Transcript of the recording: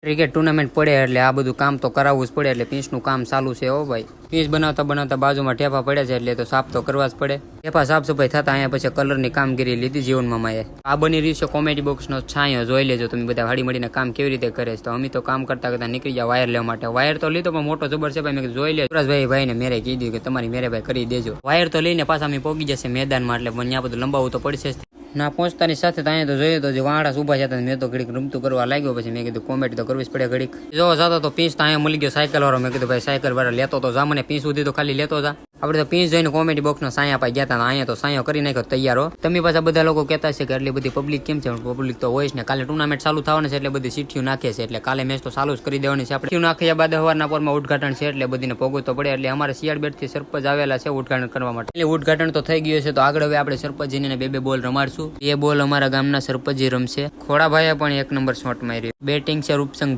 Cricket tournament પડે એટલે આ બધું કામ તો કરાવવું જ પડે એટલે પીચનું કામ ચાલુ છે હો ભાઈ. પીચ બનાવતા બનાવતા બાજુમાં ઠેપા પડ્યા છે એટલે તો સાફ તો કરવા જ પડે. ઠેપા સાફ સફાઈ થતા અહીંયા પછી કલરની કામગીરી લીધી જીવનમાં માએ. આ બની રહ્યું છે કોમેડી બોક્સનો છાંયો. જોઈ લેજો તમે બધા હળી મળીને કામ કેવી રીતે કરે છે. તો અમે તો કામ કરતા કરતા નીકળી ગયા વાયર લેવા માટે. વાયર તો લીધો પણ મોટો જબર છે ભાઈ. મેં જોઈ લે સુરજભાઈને મેરે કીધું કે તમારી મેરે ભાઈ કરી દેજો. વાયર તો લઈને પાછા અમે પોગી જશે મેદાનમાં એટલે પણ ત્યાં બધું લંબાવવું તો પડશે જ. ના પહોંચતાની સાથે તો અહીંયા તો જોઈએ તો જે વાળા ઉભા જતા મેં તો ઘડીક રમતું કરવા લાગ્યો. પછી મેં કીધું કોમેડી તો કરવી જ પડે ઘડીક. જો જતો તો પીસ તો અહીંયા મળી ગયો સાયકલ વાળો. મેં કીધું ભાઈ સાયકલ વાળા લેતો તો જા, મને પીસ સુધી તો ખાલી લેતો જા. આપણે તો પીસ જોઈને કોમેડી બોક્સનો સાયા પાઈ ગયા હતા. અહીંયા તો સાયો કરી નાખ્યો તૈયારો. તમે પાછા બધા લોકો કહેતા છે કે એટલી બધી પબ્લિક કેમ છે? પબ્લિક તો હોય જ ને. કાલે ટુર્નામેન્ટ ચાલુ થવાની છે એટલે બધી સીટીઓ નાખે છે એટલે કાલે મેચ તો ચાલુ જ કરી દેવાની છે. આપણે સીટીઓ નાખ્યા બાદ સવારના પોરમાં ઉદઘાટન છે એટલે બધીને ભોગવવું તો પડે. એટલે અમારે શિયાળબેટથી સરપંચ આવેલા છે ઉદઘાટન કરવા માટે. એટલે ઉદઘાટન તો થઈ ગયું છે. તો આગળ હવે આપણે સરપંચજીને બે બોલ રમાડશું. એ બોલ અમારા ગામના સરપંચજી રમશે. ખોડાભાઈએ પણ એક નંબર શોટ માર્યો. બેટિંગ છે રૂપસંગ